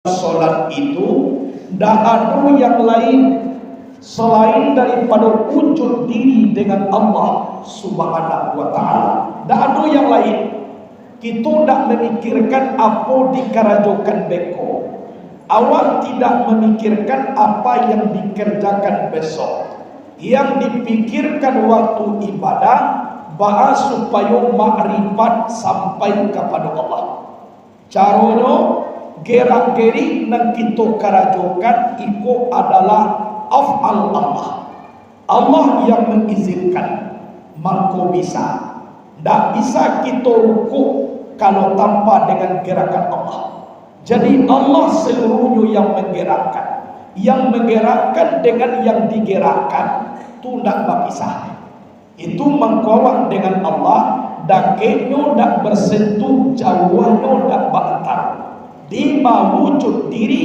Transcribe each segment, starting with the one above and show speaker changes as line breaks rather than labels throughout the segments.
Solat itu tidak ada yang lain selain daripada wujud diri dengan Allah Subhanahu wa ta'ala. Tidak ada yang lain. Kita tidak memikirkan apa dikarajokan beko. Awak tidak memikirkan apa yang dikerjakan besok. Yang dipikirkan waktu ibadah bahas supaya makrifat sampai kepada Allah. Caranya gerak-gerik yang kita karajokan itu adalah af'al Allah. Allah yang mengizinkan, maka bisa. Tak bisa kita ruku kalau tanpa dengan gerakan Allah. Jadi Allah seluruhnya yang menggerakkan. Yang menggerakkan dengan yang digerakkan itu tak bisa. Itu mengkawal dengan Allah. Dakenya tak bersentuh, jauhnya tak berantar. Di mewujud diri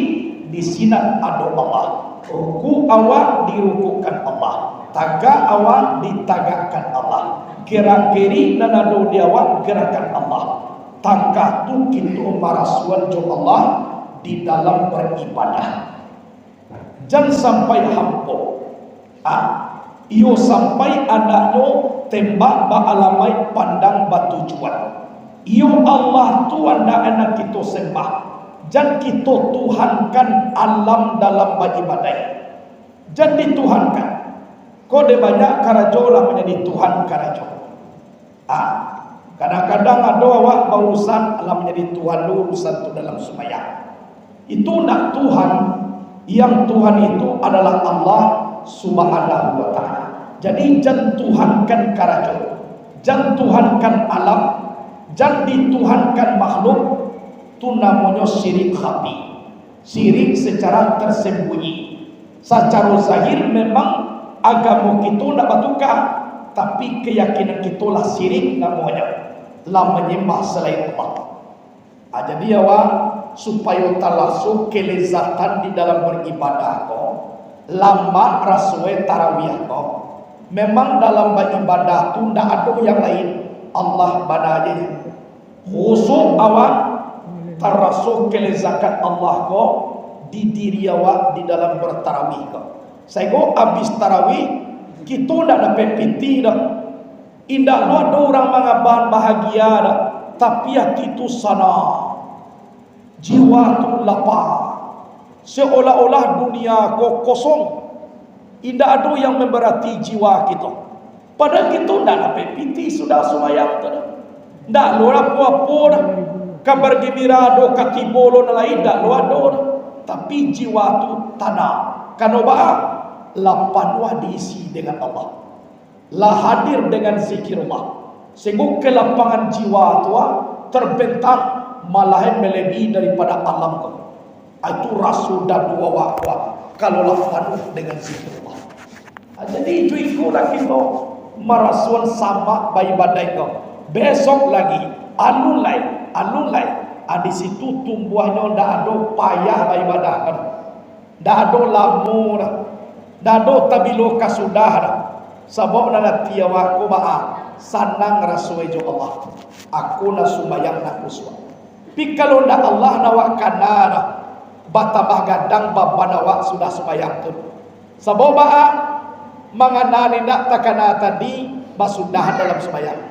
di sini ada Allah. Ruku awak dirukukan Allah, tagak awak ditagakkan Allah, gerak-gerik dan ada di awak gerakan Allah. Tagak tu kita marasuan jo Allah di dalam beribadah. Jangan sampai hampo. Iyo sampai anaknya tembak baalamai pandang batujuan. Iyo Allah tu anak-anak kita sembah. Jangan kita tuhankan alam dalam beribadah. Jangan dituhankan. Kode banyak karajo lah menjadi Tuhan karajo. Kadang-kadang ada awak berurusan alam menjadi Tuhan urusan itu dalam sembahyang. Itu nak Tuhan. Yang Tuhan itu adalah Allah Subhanahu wa ta'ala. Jadi jangan tuhankan karajo. Jangan tuhankan alam. Jangan dituhankan makhluk. Itu namanya syirik khafi. Syirik secara tersembunyi. Secara zahir memang agama kita tidak bertukar, tapi keyakinan kita lah syirik namanya. Lah menyembah selain Allah. Jadi awak supaya terlangsung kelezatan di dalam beribadah kau, lama rasuai tarawih kau. Memang dalam beribadah tu tidak ada yang lain. Allah pada aja. Khusus awak terasuh kelezatan Allah ko di diri awak di dalam bertarawih ko. Saya go habis tarawih kita tidak dapat piti dah. Indah lu ada orang mengaban bahagia dah. Tapi hati tu sana, jiwa tu lapar. Seolah-olah dunia ko kosong. Indah ada yang memberati jiwa kita. Padahal kita tidak dapat piti sudah semayang tu dah. Tak lu apa-apa dah. Kabar gembira do katibolo na lain dak lu ada. Tapi jiwa tu tanah. Kanoba lapanwa diisi dengan Allah. La hadir dengan zikirullah. Sehingga kelapangan jiwa tu terbentang malah melebihi daripada alam tu. Itu rasul dan dua wakwa kalau lapan dengan zikirullah. Jadi itu ikutlah kita marasuan sama bayi badai kau. Besok lagi alulai di situ tumbuhnya ndak ada payah beribadah kan. Ndak ada lamur, ndak ada tabiloka sudah dah. Sebab nanti awak sanang rasoi jo Allah. Aku na sumayang nak uswa. Pi kalau ndak Allah nawakana dah. Batabah gadang baban awak sudah sumayang tu. Sebab manganani ndak takana tadi basudah dalam sumayang.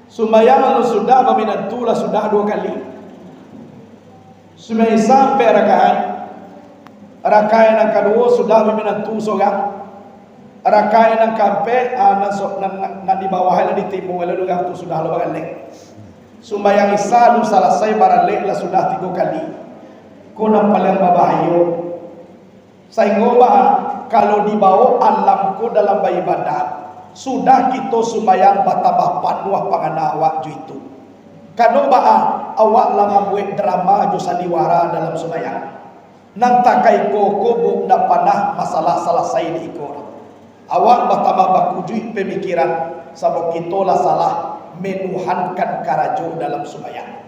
Sumayang lalu sudah meminantu lah sudah 2 kali. Sumayang sampai rakaat yang kedua sudah meminantu seorang. Rakaat yang keempat nak di bawah lah di timur lalu tu sudah lu balik. Sumayang Isa lu selesai baralik lah sudah 3 kali. Kau nak paling berbahaya. Saya ngobah kalau dibawa alamku dalam beribadah. Sudah kita sumayang batabah panuah pangana awak ju itu. Kano awak lama buat drama ju sandiwara dalam sumayang. Nantakai koko bu ndak panah masalah selesai di ikor. Awak batabah bakuju pemikiran sebab kita lah salah menuhankan karajo dalam sumayang.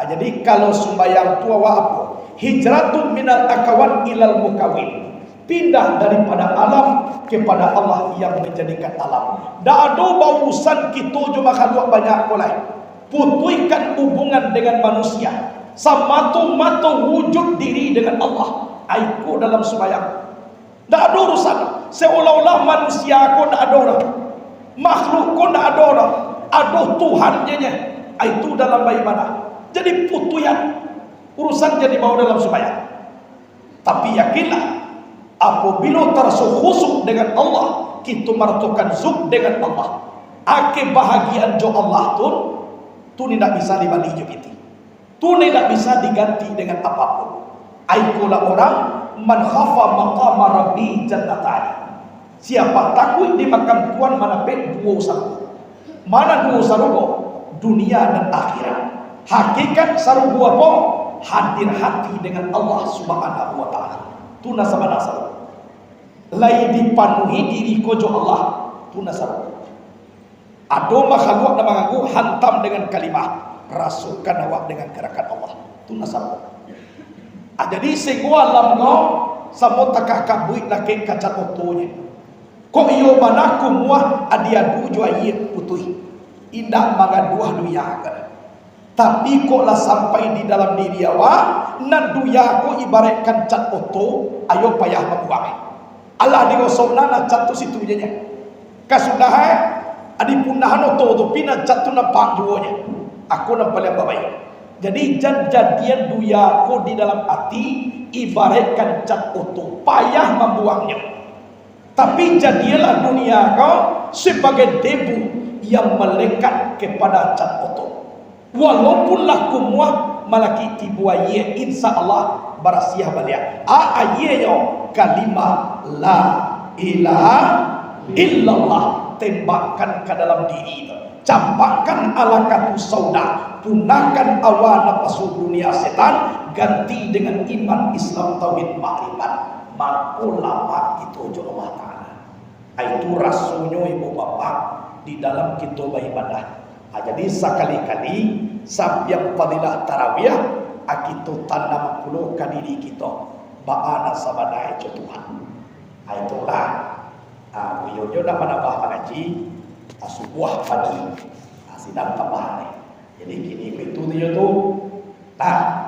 Jadi kalau sumayang tu awak apa? Hijratun minal akawan ilal mukawin. Pindah daripada alam kepada Allah yang menjadikan alam. Tak ada bausan kita cuma kalau banyak mulai. Putuikan hubungan dengan manusia. Sama-matu wujud diri dengan Allah. Aku dalam sembahyang. Tak ada urusan. Seolah-olah manusia ko tak ada orang. Makhluk ko tak ada orang. Ada Tuhan nya. Itu dalam beribadah. Jadi putuyan. Urusan jadi bawa dalam sembahyang. Tapi yakinlah, apabila terasa khusyuk dengan Allah, kita martukan zuk dengan Allah. Kebahagiaan jo Allah tu tidak bisa dibanding jo kita. Tu tidak bisa diganti dengan apapun. Aikulah orang man khafa maqama rabbi jannatan. Siapa takut di makam Tuhan mana dua sarugo. Mana dua sarugo? Dunia dan akhirat. Hakikat sarugo apa? Hadir hati dengan Allah Subhanahu wa taala. Tu nasabana sarugo. Lai dipenuhi diri ko jo Allah. Tu nasarugo. Ado makhluk nama ngaku hantam dengan kalimah, rasukan awak dengan gerakan Allah. Tu nasarugo. Jadi segua alam kau samo takah kabuik laki kacat otonya. Kok iyo manaku muah adia du jua iya putui. Indah magaduah duya kan. Tapi kok lah sampai di dalam diri awak nan duya ko ibaratkan cat oto ayo payah membuang. Allah digosongna na cat tu situ nya. Kasudah adi pundahan oto tu pina cat tu nampak duonya. Aku nampak yang baik. Jadi jadian duya ko di dalam hati ibaratkan cat oto payah membuangnya. Tapi jadilah dunia kau sebagai debu yang melekat kepada cat oto. Walaupun laku muah malaki tibuaye insya Allah barasiah balik. Aye yo kalimah la ilaha illallah tembakkan ke dalam diri itu. Campakkan ala katu sauda, punahkan awan nafsu dunia setan, ganti dengan iman Islam tauhid makrifat. Ulama itu jo Allah Taala. Itu rasulnya ibu bapak di dalam kita beribadah. Jadi sekali-kali sampai fadilah tarawih kita tanam puluh ke diri kita baana sabadai jo Tuhan. Itulah beliau dapat nambah ngaji subuh pagi sidang tambahan. Jadi gini itu dia tu. Nah,